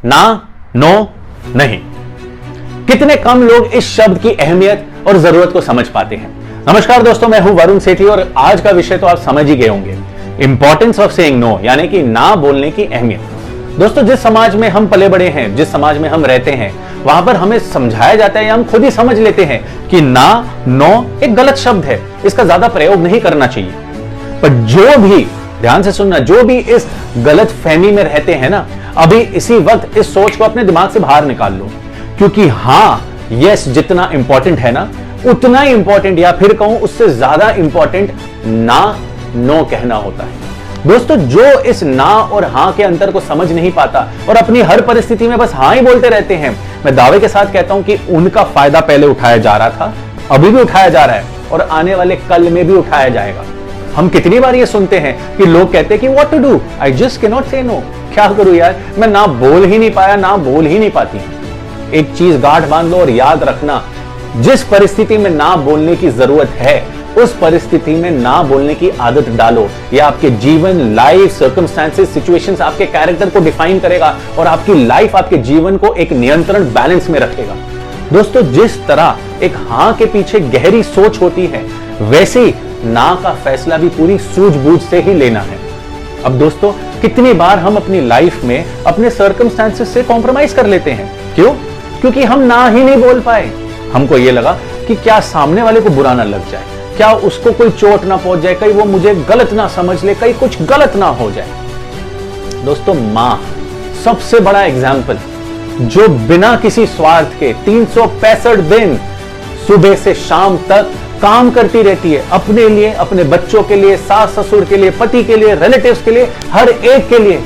ना, नो, नहीं। कितने कम लोग इस शब्द की अहमियत और जरूरत को समझ पाते हैं। नमस्कार दोस्तों, मैं हूं वरुण सेठी और आज का विषय तो आप समझ ही गए होंगे, इंपॉर्टेंस ऑफ सेइंग नो, यानी कि ना बोलने की अहमियत। दोस्तों, जिस समाज में हम पले बड़े हैं, जिस समाज में हम रहते हैं, वहां पर हमें समझाया जाता है या हम खुद ही समझ लेते हैं कि ना, नो एक गलत शब्द है, इसका ज्यादा प्रयोग नहीं करना चाहिए। पर जो भी, ध्यान से सुनना, जो भी इस गलत फहमी में रहते हैं ना, अभी इसी वक्त इस सोच को अपने दिमाग से बाहर निकाल लो, क्योंकि हां, यस जितना इंपॉर्टेंट है ना, उतना ही इंपॉर्टेंट, या फिर कहूं उससे ज्यादा इंपॉर्टेंट ना, नो कहना होता है। दोस्तों, जो इस ना और हां के अंतर को समझ नहीं पाता और अपनी हर परिस्थिति में बस हां ही बोलते रहते हैं, मैं दावे के साथ कहता हूं कि उनका फायदा पहले उठाया जा रहा था, अभी भी उठाया जा रहा है और आने वाले कल में भी उठाया जाएगा। हम कितनी बार ये सुनते हैं कि लोग कहते हैं कि what to do, I just can not say no. क्या करूं यार, मैं ना बोल ही नहीं पाया, ना बोल ही नहीं पाती। एक चीज गांठ बांध लो और याद रखना, जिस परिस्थिति में ना बोलने की जरूरत है, उस परिस्थिति में ना बोलने की आदत डालो। यह आपके जीवन, लाइफ, सर्कमस्टेंसेस, सिचुएशंस, आपके कैरेक्टर को डिफाइन करेगा और आपकी लाइफ, आपके जीवन को एक नियंत्रण, बैलेंस में रखेगा। दोस्तों, जिस तरह एक हां के पीछे गहरी सोच होती है, वैसे ही ना का फैसला भी पूरी सूझबूझ से ही लेना है। अब दोस्तों, कितनी बार हम अपनी लाइफ में अपने सर्कमस्टेंसेस से कॉम्प्रोमाइज कर लेते हैं। क्यों? क्योंकि हम ना ही नहीं बोल पाए। हमको यह लगा कि क्या सामने वाले को बुरा ना लग जाए, क्या उसको कोई चोट ना पहुंच जाए, कहीं वो मुझे गलत ना समझ ले, कहीं कुछ गलत ना हो जाए। दोस्तों, मां सबसे बड़ा एग्जाम्पल, जो बिना किसी स्वार्थ के 365 दिन सुबह से शाम तक काम करती रहती है, अपने लिए, अपने बच्चों के लिए, सास ससुर के लिए, पति के लिए, रिलेटिव्स के लिए, हर एक के लिए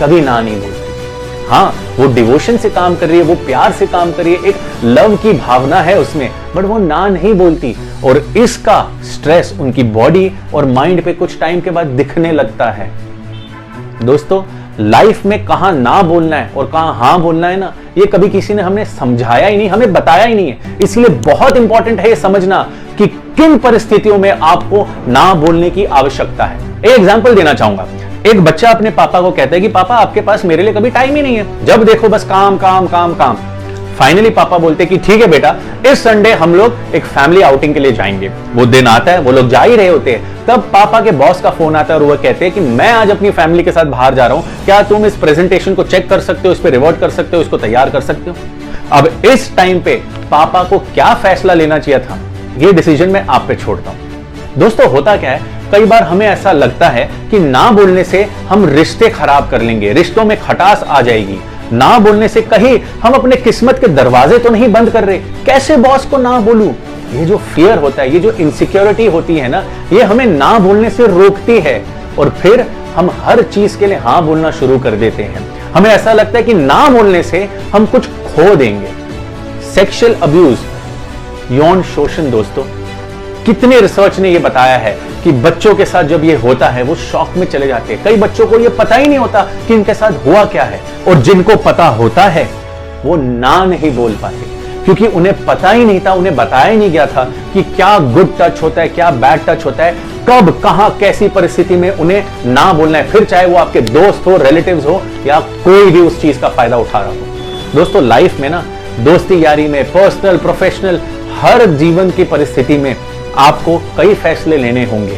कभी ना नहीं बोलती। हाँ, वो डिवोशन से काम कर रही है, वो प्यार से काम कर रही है, एक लव की भावना है उसमें, बट वो ना नहीं बोलती और इसका स्ट्रेस उनकी बॉडी और माइंड पे कुछ टाइम के बाद दिखने लगता है। दोस्तों, लाइफ में कहां ना बोलना है और कहां हां बोलना है ना, ये कभी किसी ने हमें समझाया ही नहीं, हमें बताया ही नहीं है। इसलिए बहुत इंपॉर्टेंट है ये समझना कि किन परिस्थितियों में आपको ना बोलने की आवश्यकता है। एक एग्जांपल देना चाहूंगा। एक बच्चा अपने पापा को कहता है कि पापा, आपके पास मेरे लिए कभी टाइम ही नहीं है, जब देखो बस काम काम काम काम। फाइनली पापा बोलते हैं कि ठीक है बेटा, इस संडे हम लोग एक फैमिली आउटिंग के लिए जाएंगे। वो दिन आता है, वो लोग जा ही रहे होते हैं, तब पापा के बॉस का फोन आता है और वो कहते हैं कि मैं आज अपनी फैमिली के साथ बाहर जा रहा हूं, क्या तुम इस प्रेजेंटेशन को चेक कर सकते हो, इस पर रिवॉर्ड कर सकते हो, इसको तैयार कर सकते हो। अब इस टाइम पे पापा को क्या फैसला लेना चाहिए था, ये डिसीजन मैं आप पे छोड़ता हूं। दोस्तों, होता क्या है, कई बार हमें ऐसा लगता है कि ना बोलने से हम रिश्ते खराब कर लेंगे, रिश्तों में खटास आ जाएगी। ना बोलने से कहीं हम अपने किस्मत के दरवाजे तो नहीं बंद कर रहे, कैसे बॉस को ना बोलूं। ये जो फियर होता है, ये जो इनसिक्योरिटी होती है ना, ये हमें ना बोलने से रोकती है और फिर हम हर चीज के लिए हाँ बोलना शुरू कर देते हैं। हमें ऐसा लगता है कि ना बोलने से हम कुछ खो देंगे। सेक्सुअल अब्यूज, यौन शोषण, दोस्तों, कितने रिसर्च ने यह बताया है कि बच्चों के साथ जब ये होता है वो शॉक में चले जाते हैं। कई बच्चों को ये पता ही नहीं होता कि इनके साथ हुआ क्या है, और जिनको पता होता है वो ना नहीं बोल पाते, क्योंकि उन्हें पता ही नहीं था, उन्हें बताया ही नहीं गया था कि क्या गुड टच होता है, क्या बैड टच होता है, कब, कहां, कैसी परिस्थिति में उन्हें ना बोलना है, फिर चाहे वो आपके दोस्त हो, रिलेटिव्स हो, या कोई भी उस चीज का फायदा उठा रहा हो। दोस्तों, लाइफ में ना, दोस्ती यारी में, पर्सनल, प्रोफेशनल, हर जीवन की परिस्थिति में आपको कई फैसले लेने होंगे।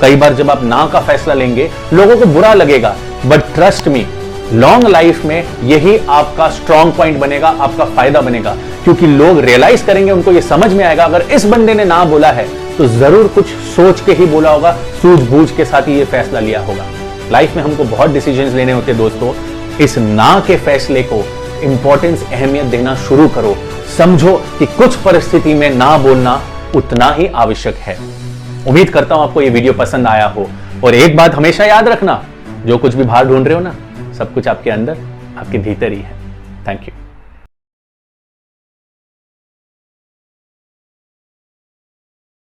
कई बार जब आप ना का फैसला लेंगे, लोगों को बुरा लगेगा, but trust me, long life में यही आपका स्ट्रॉन्ग पॉइंट बनेगा, आपका फायदा बनेगा, क्योंकि लोग रियलाइज करेंगे, उनको ये समझ में आएगा, अगर इस बंदे ने ना बोला है तो जरूर कुछ सोच के ही बोला होगा, सूझबूझ के साथ ही ये फैसला लिया होगा। लाइफ में हमको बहुत डिसीजंस लेने होते हैं दोस्तों। इस ना के फैसले को इंपॉर्टेंस, अहमियत देना शुरू करो। समझो कि कुछ परिस्थिति में ना बोलना उतना ही आवश्यक है। उम्मीद करता हूं आपको यह वीडियो पसंद आया हो, और एक बात हमेशा याद रखना, जो कुछ भी बाहर ढूंढ रहे हो ना, सब कुछ आपके अंदर, आपके भीतर ही है। Thank you.